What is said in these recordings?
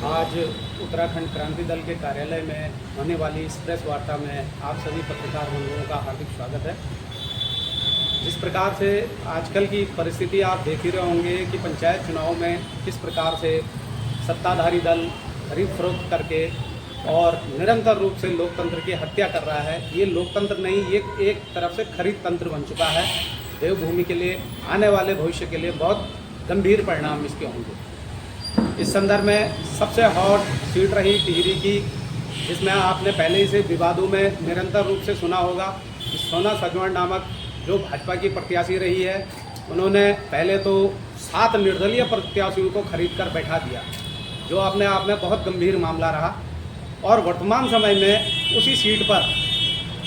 आज उत्तराखंड क्रांति दल के कार्यालय में होने वाली इस प्रेस वार्ता में आप सभी पत्रकार बंधुओं का हार्दिक स्वागत है। जिस प्रकार से आजकल की परिस्थिति आप देख ही रहे होंगे कि पंचायत चुनाव में किस प्रकार से सत्ताधारी दल खरीद फरोख्त करके और निरंतर रूप से लोकतंत्र की हत्या कर रहा है। ये लोकतंत्र नहीं, ये एक तरफ से खरीद तंत्र बन चुका है। देवभूमि के लिए, आने वाले भविष्य के लिए बहुत गंभीर परिणाम इसके होंगे। इस संदर्भ में सबसे हॉट सीट रही टिहरी की, जिसमें आपने पहले ही से विवादों में निरंतर रूप से सुना होगा कि सोना सजवान नामक जो भाजपा की प्रत्याशी रही है, उन्होंने पहले तो 7 निर्दलीय प्रत्याशियों को खरीद कर बैठा दिया, जो अपने आप में बहुत गंभीर मामला रहा। और वर्तमान समय में उसी सीट पर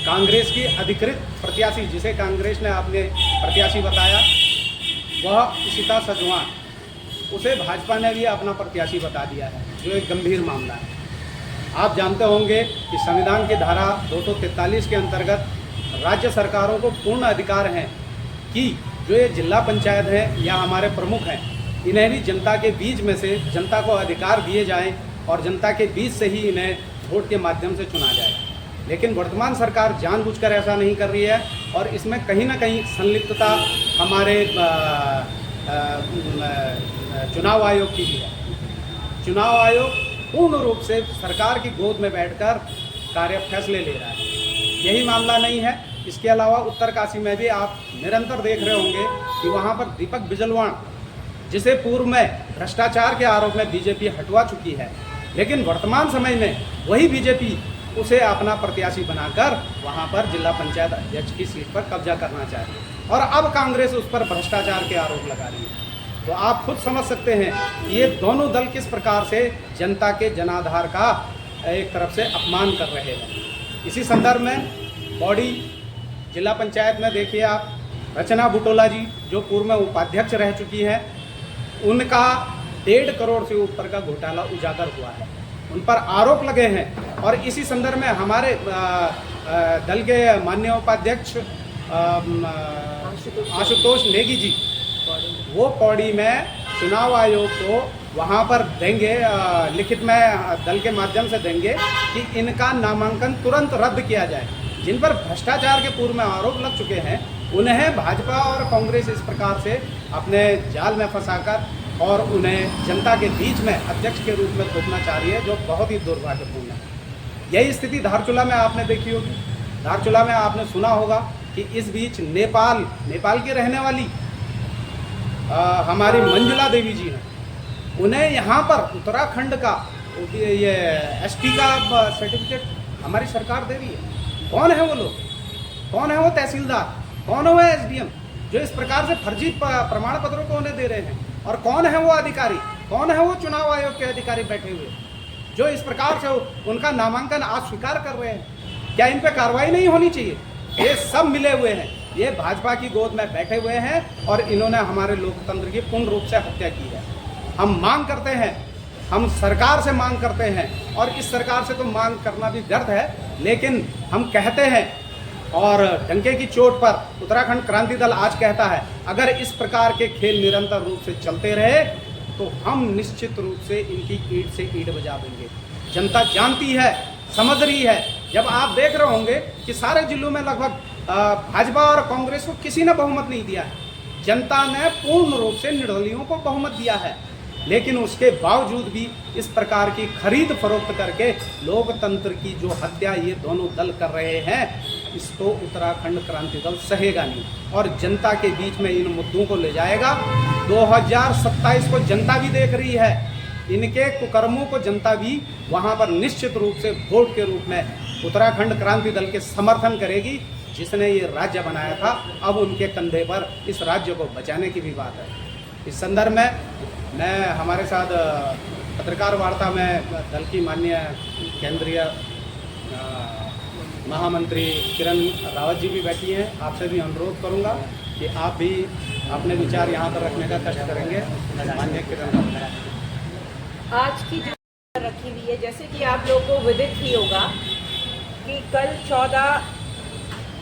कांग्रेस की अधिकृत प्रत्याशी, जिसे कांग्रेस ने अपने प्रत्याशी बताया, वह इशिता सजवान, उसे भाजपा ने भी अपना प्रत्याशी बता दिया है, जो एक गंभीर मामला है। आप जानते होंगे कि संविधान की धारा 243 के अंतर्गत राज्य सरकारों को पूर्ण अधिकार हैं कि जो ये जिला पंचायत हैं या हमारे प्रमुख हैं, इन्हें भी जनता के बीच में से जनता को अधिकार दिए जाएं और जनता के बीच से ही इन्हें वोट के माध्यम से चुना जाए। लेकिन वर्तमान सरकार जानबूझकर ऐसा नहीं कर रही है और इसमें कहीं ना कहीं संलिप्तता हमारे चुनाव आयोग की भी है। चुनाव आयोग पूर्ण रूप से सरकार की गोद में बैठकर फैसले ले रहा है। यही मामला नहीं है, इसके अलावा उत्तरकाशी में भी आप निरंतर देख रहे होंगे कि वहाँ पर दीपक बिजलवाण, जिसे पूर्व में भ्रष्टाचार के आरोप में बीजेपी हटवा चुकी है, लेकिन वर्तमान समय में वही बीजेपी उसे अपना प्रत्याशी बनाकर वहाँ पर जिला पंचायत अध्यक्ष की सीट पर कब्जा करना चाहती है और अब कांग्रेस उस पर भ्रष्टाचार के आरोप लगा रही है। तो आप खुद समझ सकते हैं कि ये दोनों दल किस प्रकार से जनता के जनाधार का एक तरफ से अपमान कर रहे हैं। इसी संदर्भ में बॉडी जिला पंचायत में देखिए आप, रचना बुटोला जी, जो पूर्व में उपाध्यक्ष रह चुकी हैं, उनका 1.5 करोड़ से ऊपर का घोटाला उजागर हुआ है, उन पर आरोप लगे हैं। और इसी संदर्भ में हमारे दल के माननीय उपाध्यक्ष आशुतोष नेगी जी, वो पौड़ी में चुनाव आयोग को वहाँ पर देंगे, लिखित में दल के माध्यम से देंगे कि इनका नामांकन तुरंत रद्द किया जाए। जिन पर भ्रष्टाचार के पूर्व में आरोप लग चुके हैं, उन्हें भाजपा और कांग्रेस इस प्रकार से अपने जाल में फंसाकर और उन्हें जनता के बीच में अध्यक्ष के रूप में थोपना चाह रही है, जो बहुत ही दुर्भाग्यपूर्ण है। यही स्थिति धारचूला में आपने देखी होगी। धारचूला में आपने सुना होगा कि इस बीच नेपाल की रहने वाली हमारी मंजुला देवी जी हैं, उन्हें यहाँ पर उत्तराखंड का ये एसटी का सर्टिफिकेट हमारी सरकार दे रही है। कौन है वो लोग? कौन है वो तहसीलदार? कौन है वो एसडीएम, जो इस प्रकार से फर्जी प्रमाण पत्रों को उन्हें दे रहे हैं? और कौन है वो अधिकारी? कौन है वो चुनाव आयोग के अधिकारी बैठे हुए, जो इस प्रकार से उनका नामांकन आज स्वीकार कर रहे हैं? क्या इन पे कार्रवाई नहीं होनी चाहिए? ये सब मिले हुए हैं, ये भाजपा की गोद में बैठे हुए हैं और इन्होंने हमारे लोकतंत्र की पूर्ण रूप से हत्या की है। हम मांग करते हैं, हम सरकार से मांग करते हैं, और इस सरकार से तो मांग करना भी व्यर्थ है, लेकिन हम कहते हैं और डंके की चोट पर उत्तराखंड क्रांति दल आज कहता है, अगर इस प्रकार के खेल निरंतर रूप से चलते रहे तो हम निश्चित रूप से इनकी ईंट से ईंट बजा देंगे। जनता जानती है, समझ रही है। जब आप देख रहे होंगे कि सारे जिलों में लगभग भाजपा और कांग्रेस को किसी ने बहुमत नहीं दिया है, जनता ने पूर्ण रूप से निर्दलियों को बहुमत दिया है, लेकिन उसके बावजूद भी इस प्रकार की खरीद फरोख्त करके लोकतंत्र की जो हत्या ये दोनों दल कर रहे हैं, इसको उत्तराखंड क्रांति दल सहेगा नहीं और जनता के बीच में इन मुद्दों को ले जाएगा। 2027 को जनता भी देख रही है, इनके कुकर्मों को जनता भी वहाँ पर निश्चित रूप से वोट के रूप में उत्तराखंड क्रांति दल के समर्थन करेगी, जिसने ये राज्य बनाया था। अब उनके कंधे पर इस राज्य को बचाने की भी बात है। इस संदर्भ में मैं हमारे साथ पत्रकार वार्ता में दल की माननीय केंद्रीय महामंत्री किरण रावत जी भी बैठी हैं। आपसे भी अनुरोध करूंगा कि आप भी अपने विचार यहाँ पर रखने का कष्ट करेंगे। माननीय किरण रावत, आज की जो रखी हुई है, जैसे कि आप लोगों को विदित ही होगा कि कल 14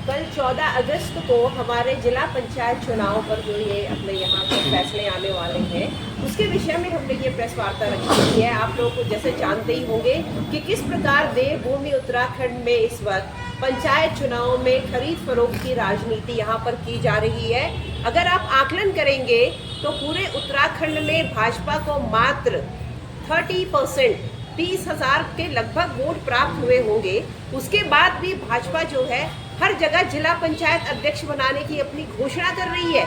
कल 14 अगस्त को हमारे जिला पंचायत चुनाव पर जो ये अपने यहाँ पर फैसले आने वाले हैं उसके विषय में हमने ये प्रेस वार्ता रखी है। आप लोगों को जैसे जानते ही होंगे कि किस प्रकार देवभूमि उत्तराखंड में इस वक्त पंचायत चुनाव में खरीद फरोख्त की राजनीति यहाँ पर की जा रही है। अगर आप आकलन करेंगे तो पूरे उत्तराखंड में भाजपा को मात्र 30% 30,000 के लगभग वोट प्राप्त हुए होंगे। उसके बाद भी भाजपा जो है हर जगह जिला पंचायत अध्यक्ष बनाने की अपनी घोषणा कर रही है।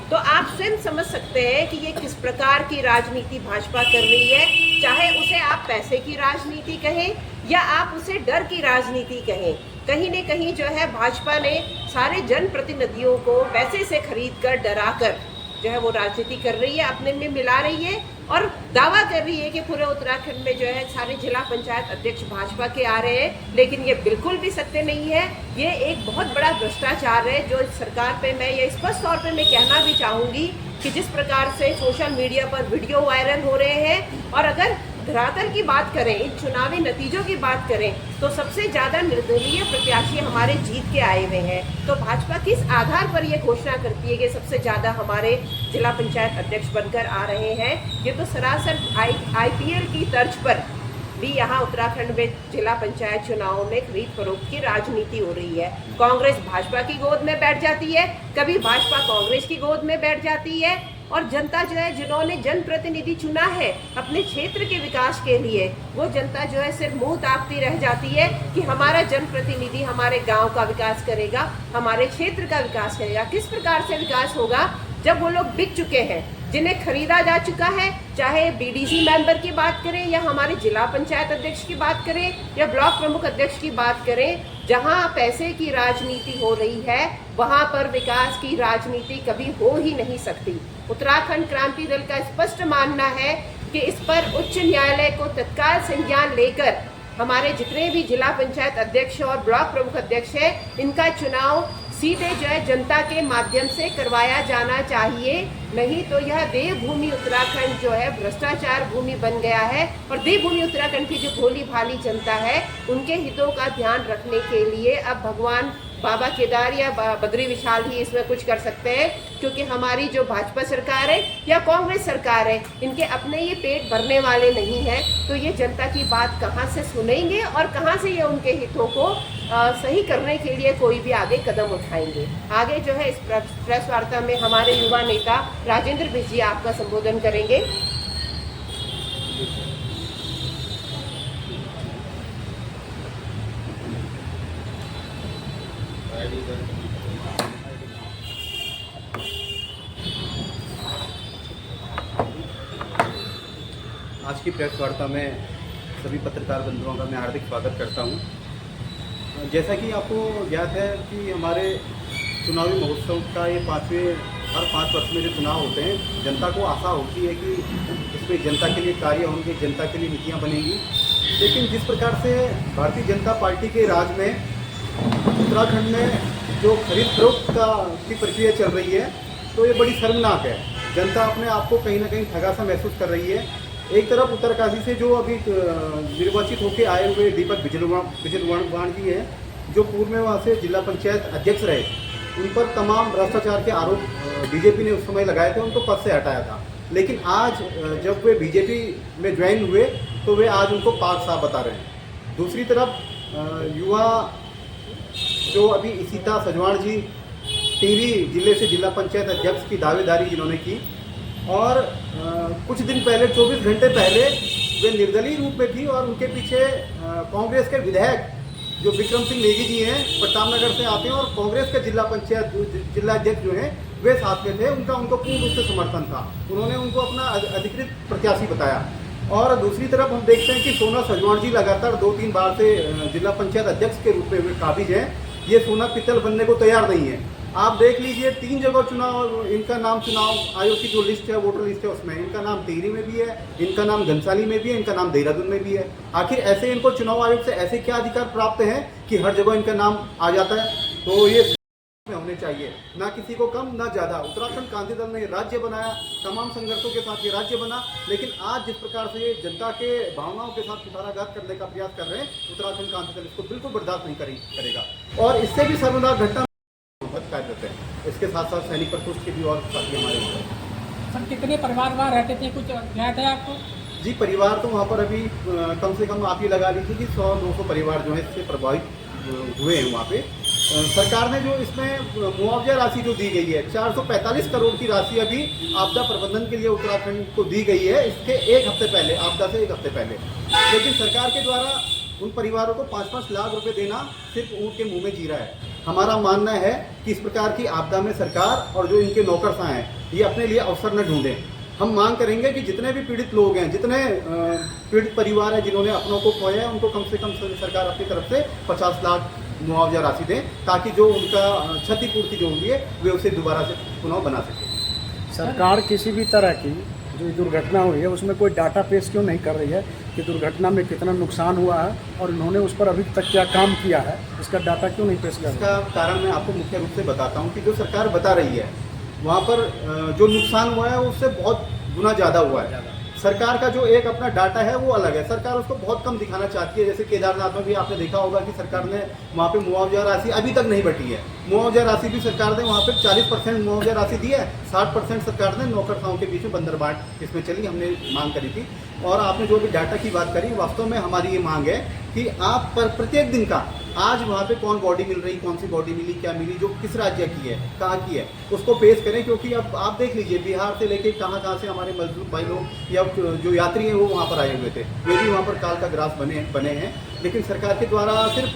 तो आप स्वयं समझ सकते हैं कि ये किस प्रकार की राजनीति भाजपा कर रही है। चाहे उसे आप पैसे की राजनीति कहें या आप उसे डर की राजनीति कहें, कहीं न कहीं जो है भाजपा ने सारे जनप्रतिनिधियों को पैसे से खरीद कर डरा कर जो है वो राजनीति कर रही है, अपने में मिला रही है और दावा कर रही है कि पूरे उत्तराखंड में जो है सारे जिला पंचायत अध्यक्ष भाजपा के आ रहे हैं। लेकिन ये बिल्कुल भी सत्य नहीं है। ये एक बहुत बड़ा भ्रष्टाचार है जो सरकार पे मैं ये स्पष्ट तौर पे मैं कहना भी चाहूँगी कि जिस प्रकार से सोशल मीडिया पर वीडियो वायरल हो रहे हैं और अगर धरातल की बात करें, इन चुनावी नतीजों की बात करें तो सबसे ज़्यादा निर्दलीय प्रत्याशी हमारे जीत के आए हुए हैं। तो भाजपा किस आधार पर यह घोषणा करती है कि सबसे ज़्यादा हमारे जिला पंचायत अध्यक्ष बनकर आ रहे हैं? ये तो सरासर IPL की तर्ज पर भी यहाँ उत्तराखंड में जिला पंचायत चुनाव में खरीद फरोख्त की राजनीति हो रही है। कांग्रेस भाजपा की गोद में बैठ जाती है, कभी भाजपा कांग्रेस की गोद में बैठ जाती है और जनता जो है जिन्होंने जनप्रतिनिधि चुना है अपने क्षेत्र के विकास के लिए, वो जनता जो है सिर्फ मुंह ताकती रह जाती है कि हमारा जनप्रतिनिधि हमारे गांव का विकास करेगा, हमारे क्षेत्र का विकास करेगा। किस प्रकार से विकास होगा जब वो लोग बिक चुके हैं, जिन्हें खरीदा जा चुका है। चाहे BDC मेंबर की बात करें या हमारे जिला पंचायत अध्यक्ष की बात करें या ब्लॉक प्रमुख अध्यक्ष की बात करें, जहां पैसे की राजनीति हो रही है वहां पर विकास की राजनीति कभी हो ही नहीं सकती। उत्तराखंड क्रांति दल का स्पष्ट मानना है कि इस पर उच्च न्यायालय को तत्काल संज्ञान लेकर हमारे जितने भी जिला पंचायत अध्यक्ष और ब्लॉक प्रमुख अध्यक्ष हैं, इनका चुनाव सीधे जो है जनता के माध्यम से करवाया जाना चाहिए। नहीं तो यह देवभूमि उत्तराखंड जो है भ्रष्टाचार भूमि बन गया है और देवभूमि उत्तराखंड की जो भोली भाली जनता है उनके हितों का ध्यान रखने के लिए अब भगवान बाबा केदार या बद्री विशाल ही इसमें कुछ कर सकते हैं, क्योंकि हमारी जो भाजपा सरकार है या कांग्रेस सरकार है, इनके अपने ये पेट भरने वाले नहीं हैं। तो ये जनता की बात कहाँ से सुनेंगे और कहाँ से ये उनके हितों को सही करने के लिए कोई भी आगे कदम उठाएंगे। आगे जो है इस प्रेस वार्ता में हमारे युवा नेता राजेंद्र बिष्ट जी आपका संबोधन करेंगे। आज की प्रेस वार्ता में सभी पत्रकार बंधुओं का मैं हार्दिक स्वागत करता हूं। जैसा कि आपको ज्ञात है कि हमारे चुनावी महोत्सव का ये हर 5 वर्ष में जो चुनाव होते हैं, जनता को आशा होती है कि इसमें जनता के लिए कार्य होंगे, जनता के लिए नीतियाँ बनेंगी। लेकिन जिस प्रकार से भारतीय जनता पार्टी के राज में उत्तराखंड में जो खरीद फरोख्त की प्रक्रिया चल रही है, तो ये बड़ी शर्मनाक है। जनता अपने आप को कहीं ना कहीं ठगा सा महसूस कर रही है। एक तरफ उत्तरकाशी से जो अभी निर्वाचित होकर आए हुए दीपक बिजलवाण जी हैं, जो पूर्व में वहाँ से जिला पंचायत अध्यक्ष रहे, उन पर तमाम भ्रष्टाचार के आरोप बीजेपी ने उस समय लगाए थे, उनको पद से हटाया था। लेकिन आज जब वे बीजेपी में ज्वाइन हुए तो वे आज उनको पाक साफ बता रहे हैं। दूसरी तरफ युवा जो अभी इशिता सजवाण जी टिहरी जिले से जिला पंचायत अध्यक्ष की दावेदारी जिन्होंने की, और कुछ दिन पहले 24 घंटे पहले वे निर्दलीय रूप में थी और उनके पीछे कांग्रेस के विधायक जो विक्रम सिंह नेगी जी हैं, प्रतापनगर से आते हैं, और कांग्रेस के जिला अध्यक्ष जो हैं वे साथ में थे। उनको पूर्ण रूप से समर्थन था, उन्होंने उनको अपना अधिकृत प्रत्याशी बताया। और दूसरी तरफ हम देखते हैं कि सोना सजवाण जी लगातार 2-3 बार से जिला पंचायत अध्यक्ष के रूप में वे काबिज हैं। ये सोना पित्तल बनने को तैयार नहीं है। आप देख लीजिए 3 जगह चुनाव, इनका नाम चुनाव आयोग की जो लिस्ट है, वोटर लिस्ट है, उसमें इनका नाम टिहरी में भी है, इनका नाम घनसाली में भी है, इनका नाम देहरादून में भी है। आखिर ऐसे इनको चुनाव आयोग से ऐसे क्या अधिकार प्राप्त हैं कि हर जगह इनका नाम आ जाता है? तो ये में होने चाहिए, ना किसी को कम ना ज़्यादा। उत्तराखंड क्रांति दल ने राज्य बनाया, तमाम संघर्षों के साथ ये राज्य बना, लेकिन आज जिस प्रकार से ये जनता के भावनाओं के साथ कुठाराघात करने का प्रयास कर रहे हैं, उत्तराखंड क्रांति दल इसको बिल्कुल बर्दाश्त नहीं करेगा। और इससे भी सर्वनाक घटना कार्यरत है। इसके साथ साथ सैनिक प्रकोष्ठ के भी और साथी हमारे हैं। सर कितने परिवार वहाँ रहते थे, कुछ ज्ञात है आपको? जी, परिवार तो वहाँ पर अभी कम से कम आप ये लगा लीजिए कि 100-200 परिवार जो है इससे प्रभावित हुए हैं वहाँ पे। सरकार ने जो इसमें मुआवजा राशि जो दी गई है 445 करोड़ की राशि अभी आपदा प्रबंधन के लिए उत्तराखंड को दी गई है, इसके एक हफ्ते पहले, आपदा से एक हफ्ते पहले। लेकिन सरकार के द्वारा उन परिवारों को 5-5 लाख रुपए देना सिर्फ ऊँट के मुंह में जीरा है। हमारा मानना है कि इस प्रकार की आपदा में सरकार और जो इनके नौकरशाह हैं ये अपने लिए अवसर न ढूंढें। हम मांग करेंगे कि जितने भी पीड़ित लोग हैं, जितने पीड़ित परिवार हैं जिन्होंने अपनों को खोया है, उनको कम से कम सरकार अपनी तरफ से 50 लाख मुआवजा राशि दें, ताकि जो उनका क्षतिपूर्ति जो हुई है वे उसे दोबारा से पुनः बना सकें। सरकार किसी भी तरह की जो दुर्घटना हुई है उसमें कोई डाटा पेश क्यों नहीं कर रही है कि दुर्घटना में कितना नुकसान हुआ है और इन्होंने उस पर अभी तक क्या काम किया है, इसका डाटा क्यों नहीं पेश कर रही है? इसका कारण मैं आपको मुख्य रूप से बताता हूँ कि जो सरकार बता रही है वहाँ पर जो नुकसान हुआ है उससे बहुत गुना ज़्यादा हुआ है। सरकार का जो एक अपना डाटा है वो अलग है, सरकार उसको बहुत कम दिखाना चाहती है। जैसे केदारनाथ में भी आपने देखा होगा कि सरकार ने वहाँ पे मुआवजा राशि अभी तक नहीं बटी है। मुआवजा राशि भी सरकार ने वहाँ पे 40% मुआवजा राशि दी है, 60% सरकार ने नौकरशाहों के बीच में बंदरबाट इसमें चली, हमने मांग करी थी। और आपने जो भी डाटा की बात करी, वास्तव में हमारी ये मांग है कि आप पर प्रत्येक दिन का आज वहाँ पे कौन बॉडी मिल रही, कौन सी बॉडी मिली, क्या मिली, जो किस राज्य की है, कहाँ की है, उसको पेश करें। क्योंकि अब आप देख लीजिए बिहार से लेके कहाँ से हमारे मजदूर भाई लोग या जो यात्री हैं वो वहाँ पर आए हुए थे, वे भी वहाँ पर काल का ग्रास बने हैं। लेकिन सरकार के द्वारा सिर्फ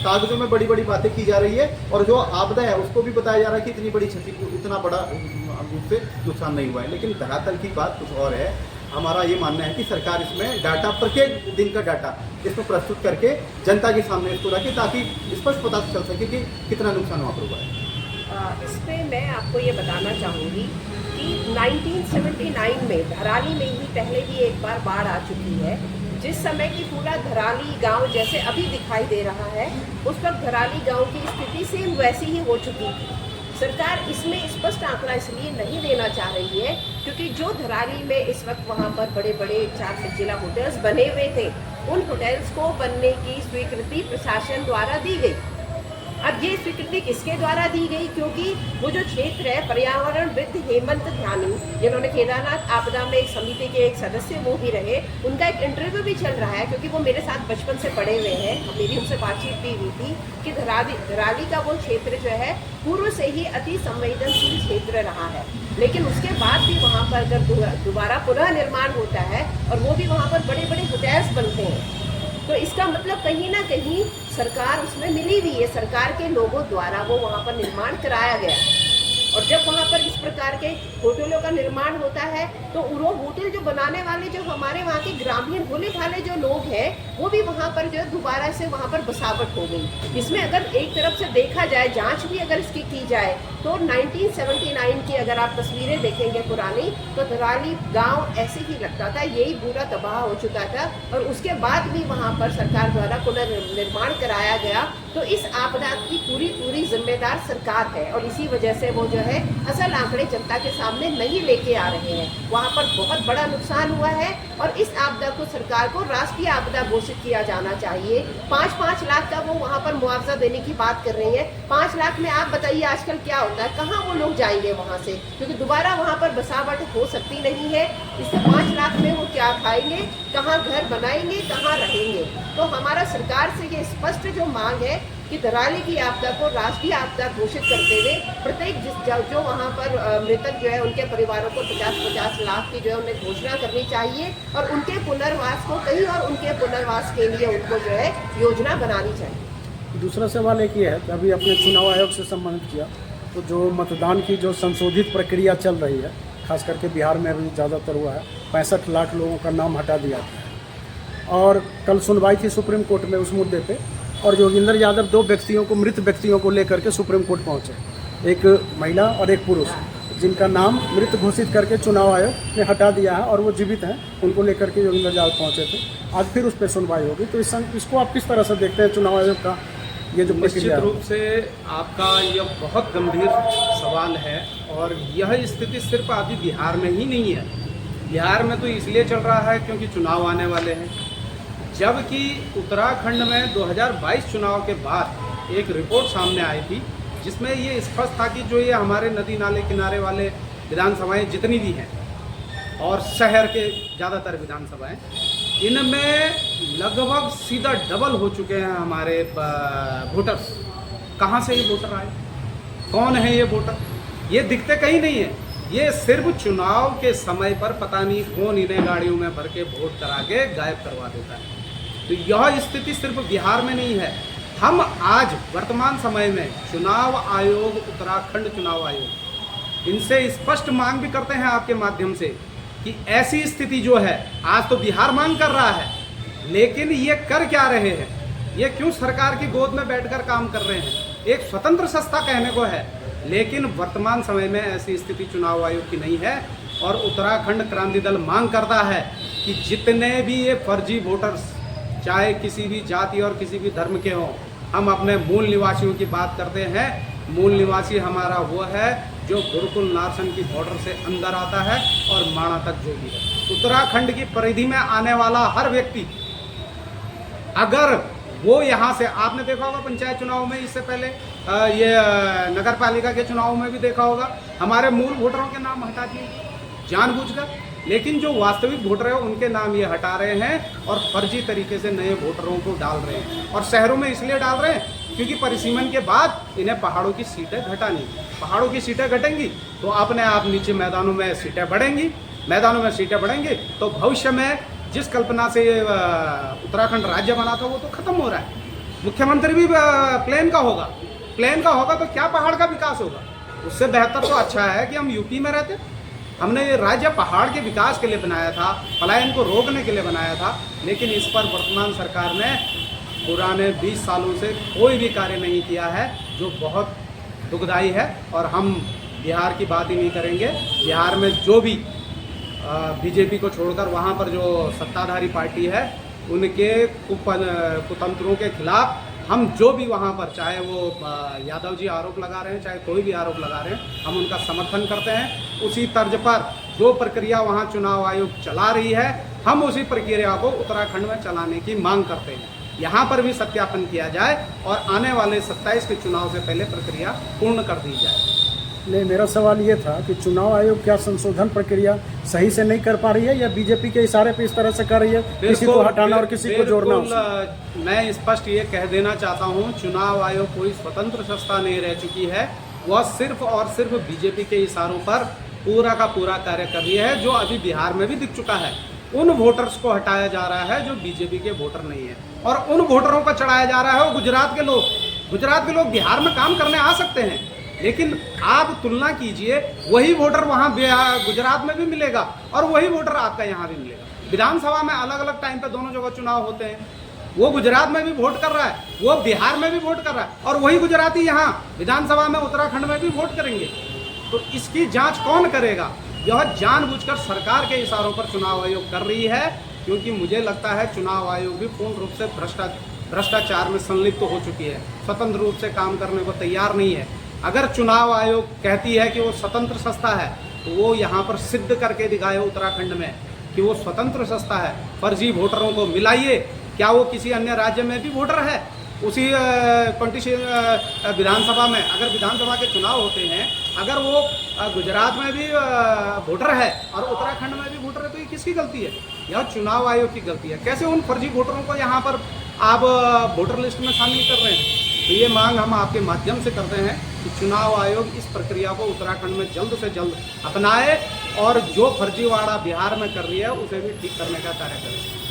कागजों में बड़ी बड़ी बातें की जा रही है और जो आपदा है उसको भी बताया जा रहा है कि इतनी बड़ी क्षति, इतना बड़ा रूप से नुकसान नहीं हुआ है। लेकिन धरातल की बात कुछ और है। हमारा ये मानना है कि सरकार इसमें डाटा, प्रत्येक दिन का डाटा इसमें प्रस्तुत करके जनता के सामने इसको रखे, ताकि स्पष्ट पता चल सके कि कितना नुकसान वहाँ पर हुआ है। इस पर मैं आपको ये बताना चाहूँगी कि 1979 में धराली में ही पहले भी एक बार बाढ़ आ चुकी है, जिस समय की पूरा धराली गांव जैसे अभी दिखाई दे रहा है, उस वक्त धराली गांव की स्थिति सेम वैसी ही हो चुकी थी। सरकार इसमें स्पष्ट आंकड़ा इसलिए नहीं देना चाह रही है क्योंकि जो धराली में इस वक्त वहाँ पर बड़े बड़े 4 मंजिला होटल्स बने हुए थे, उन होटल्स को बनने की स्वीकृति प्रशासन द्वारा दी गई। अब ये स्वीकृति किसके द्वारा दी गई? क्योंकि वो जो क्षेत्र है, पर्यावरणविद हेमंत ध्यानी, जिन्होंने केदारनाथ आपदा में एक समिति के एक सदस्य वो भी रहे, उनका एक इंटरव्यू भी चल रहा है क्योंकि वो मेरे साथ बचपन से पढ़े हुए हैं, मेरी उनसे बातचीत भी हुई थी कि धराली का वो क्षेत्र जो है पूर्व से ही अति संवेदनशील क्षेत्र रहा है। लेकिन उसके बाद भी वहाँ पर अगर दोबारा पुनः निर्माण होता है और वो भी वहाँ पर बड़े बड़े होटल्स बनते हैं, तो इसका मतलब कहीं ना कहीं सरकार उसमें मिली हुई है, सरकार के लोगों द्वारा वो वहाँ पर निर्माण कराया गया। और जब वहाँ पर इस प्रकार के होटलों का निर्माण होता है तो वो होटल जो बनाने वाले जो हमारे वहाँ के ग्रामीण भोले भाले जो लोग हैं वो भी वहाँ पर जो है दोबारा से वहाँ पर बसावट हो गई। इसमें अगर एक तरफ से देखा जाए, जांच भी अगर इसकी की जाए तो 1979 की अगर आप तस्वीरें देखेंगे पुरानी, तो धराली गांव ऐसे ही लगता था, यही पूरा तबाह हो चुका था। और उसके बाद भी वहाँ पर सरकार द्वारा पुनर्निर्माण कराया गया। तो इस आपदा की पूरी जिम्मेदार सरकार है और इसी वजह से वो जो है असल आंकड़े जनता के सामने नहीं लेके आ रहे हैं। वहाँ पर बहुत बड़ा नुकसान हुआ है और इस आपदा को सरकार को राष्ट्रीय आपदा घोषित किया जाना चाहिए। 5-5 लाख का वो वहाँ पर मुआवजा देने की बात कर रही है। 5 लाख में आप बताइए आजकल क्या होता है, कहाँ वो लोग जाएंगे वहाँ से, क्योंकि दोबारा वहाँ पर बसावट हो सकती नहीं है। इससे 5 लाख में वो क्या खाएंगे, कहाँ घर बनाएंगे, कहाँ रहेंगे। तो हमारा सरकार से ये स्पष्ट जो मांग है कि धराली की आपदा को राष्ट्रीय आपदा घोषित करते हुए प्रत्येक जो वहाँ पर मृतक जो है उनके परिवारों को 50-50 लाख की जो है उन्हें घोषणा करनी चाहिए और उनके पुनर्वास को कहीं और उनके पुनर्वास के लिए उनको जो है योजना बनानी चाहिए। दूसरा सवाल एक ये है कि अभी अपने चुनाव आयोग से संबंधित किया तो जो मतदान की जो संशोधित प्रक्रिया चल रही है, खास करके बिहार में अभी ज़्यादातर हुआ है, 65 लाख लोगों का नाम हटा दिया गया और कल सुनवाई थी सुप्रीम कोर्ट में उस मुद्दे पे और जोगिंदर यादव 2 व्यक्तियों को, मृत व्यक्तियों को लेकर के सुप्रीम कोर्ट पहुंचे, एक महिला और एक पुरुष, जिनका नाम मृत घोषित करके चुनाव आयोग ने हटा दिया है और वो जीवित हैं, उनको लेकर के जोगिंदर यादव पहुंचे थे। आज फिर उस पर सुनवाई होगी। तो इसको आप किस तरह से देखते हैं चुनाव आयोग का ये जो निश्चित प्रक्रिया है? रूप से आपका यह बहुत गंभीर सवाल है और यह स्थिति सिर्फ अभी बिहार में ही नहीं है। बिहार में तो इसलिए चल रहा है क्योंकि चुनाव आने वाले हैं, जबकि उत्तराखंड में 2022 चुनाव के बाद एक रिपोर्ट सामने आई थी जिसमें ये स्पष्ट था कि जो ये हमारे नदी नाले किनारे वाले विधानसभाएं जितनी भी हैं और शहर के ज़्यादातर विधानसभाएं, इनमें लगभग सीधा डबल हो चुके हैं हमारे वोटर्स। कहाँ से ये वोटर आए, कौन है ये वोटर? ये दिखते कहीं नहीं है, ये सिर्फ चुनाव के समय पर पता नहीं कौन इन्हें गाड़ियों में भर के वोट करा के गायब करवा देता है। तो यह स्थिति सिर्फ बिहार में नहीं है। हम आज वर्तमान समय में चुनाव आयोग, उत्तराखंड चुनाव आयोग, इनसे स्पष्ट मांग भी करते हैं आपके माध्यम से कि ऐसी स्थिति जो है, आज तो बिहार मांग कर रहा है, लेकिन ये कर क्या रहे हैं? ये क्यों सरकार की गोद में बैठकर काम कर रहे हैं? एक स्वतंत्र संस्था कहने को है, लेकिन वर्तमान समय में ऐसी स्थिति चुनाव आयोग की नहीं है। और उत्तराखंड क्रांति दल मांग करता है कि जितने भी ये फर्जी वोटर्स, चाहे किसी भी जाति और किसी भी धर्म के हों, हम अपने मूल निवासियों की बात करते हैं। मूल निवासी हमारा वो है जो गुरुकुल नारसन की बॉर्डर से अंदर आता है और माणा तक जो भी है। उत्तराखंड की परिधि में आने वाला हर व्यक्ति, अगर वो यहाँ से, आपने देखा होगा पंचायत चुनाव में, इससे पहले ये नगर पालिका के चुनाव में भी देखा होगा, हमारे मूल वोटरों के नाम हटा दिए जानबूझकर, लेकिन जो वास्तविक वोटर है उनके नाम ये हटा रहे हैं और फर्जी तरीके से नए वोटरों को डाल रहे हैं। और शहरों में इसलिए डाल रहे हैं क्योंकि परिसीमन के बाद इन्हें पहाड़ों की सीटें घटानी, पहाड़ों की सीटें घटेंगी तो अपने आप नीचे मैदानों में सीटें बढ़ेंगी, मैदानों में सीटें बढ़ेंगी तो भविष्य में जिस कल्पना से उत्तराखंड राज्य बना था वो तो खत्म हो रहा है। मुख्यमंत्री भी प्लेन का होगा, प्लेन का होगा तो क्या पहाड़ का विकास होगा? उससे बेहतर तो अच्छा है कि हम यूपी में रहते। हमने ये राज्य पहाड़ के विकास के लिए बनाया था, पलायन को रोकने के लिए बनाया था, लेकिन इस पर वर्तमान सरकार ने पुराने 20 सालों से कोई भी कार्य नहीं किया है, जो बहुत दुखदायी है। और हम बिहार की बात ही नहीं करेंगे। बिहार में जो भी बीजेपी को छोड़कर वहाँ पर जो सत्ताधारी पार्टी है, उनके कुतंत्रों के खिलाफ हम जो भी वहाँ पर, चाहे वो यादव जी आरोप लगा रहे हैं, चाहे कोई भी आरोप लगा रहे हैं, हम उनका समर्थन करते हैं। उसी तर्ज पर जो प्रक्रिया वहाँ चुनाव आयोग चला रही है, हम उसी प्रक्रिया को उत्तराखंड में चलाने की मांग करते हैं। यहाँ पर भी सत्यापन किया जाए और आने वाले 27 के चुनाव से पहले प्रक्रिया पूर्ण कर दी जाए। नहीं, मेरा सवाल ये था कि चुनाव आयोग क्या संशोधन प्रक्रिया सही से नहीं कर पा रही है या बीजेपी के इशारे पे इस तरह से कर रही है, किसी को हटाना और किसी को जोड़ना? मैं स्पष्ट ये कह देना चाहता हूँ, चुनाव आयोग कोई स्वतंत्र संस्था नहीं रह चुकी है। वह सिर्फ और सिर्फ बीजेपी के इशारों पर पूरा का पूरा कार्य कर रही है, जो अभी बिहार में भी दिख चुका है। उन वोटर्स को हटाया जा रहा है जो बीजेपी के वोटर नहीं है, और उन वोटरों को चढ़ाया जा रहा है वो गुजरात के लोग। गुजरात के लोग बिहार में काम करने आ सकते हैं, लेकिन आप तुलना कीजिए, वही वोटर वहाँ गुजरात में भी मिलेगा और वही वोटर आपका यहाँ भी मिलेगा। विधानसभा में अलग अलग टाइम पे दोनों जगह चुनाव होते हैं। वो गुजरात में भी वोट कर रहा है, वो बिहार में भी वोट कर रहा है, और वही गुजराती यहाँ विधानसभा में, उत्तराखंड में भी वोट करेंगे। तो इसकी जांच कौन करेगा? यह जानबूझकर सरकार के इशारों पर चुनाव आयोग कर रही है, क्योंकि मुझे लगता है चुनाव आयोग भी पूर्ण रूप से भ्रष्टाचार में संलिप्त हो चुकी है, स्वतंत्र रूप से काम करने को तैयार नहीं है। अगर चुनाव आयोग कहती है कि वो स्वतंत्र संस्था है, तो वो यहाँ पर सिद्ध करके दिखाए उत्तराखंड में कि वो स्वतंत्र संस्था है। फर्जी वोटरों को मिलाइए। क्या वो किसी अन्य राज्य में भी वोटर है? उसी विधानसभा में, अगर विधानसभा के चुनाव होते हैं, अगर वो गुजरात में भी वोटर है और उत्तराखंड में भी वोटर है, तो ये किसकी गलती है? यह चुनाव आयोग की गलती है। कैसे उन फर्जी वोटरों को यहाँ पर आप वोटर लिस्ट में शामिल कर रहे हैं? तो ये मांग हम आपके माध्यम से करते हैं कि चुनाव आयोग इस प्रक्रिया को उत्तराखंड में जल्द से जल्द अपनाए और जो फर्जीवाड़ा बिहार में कर रही है उसे भी ठीक करने का कार्य करें।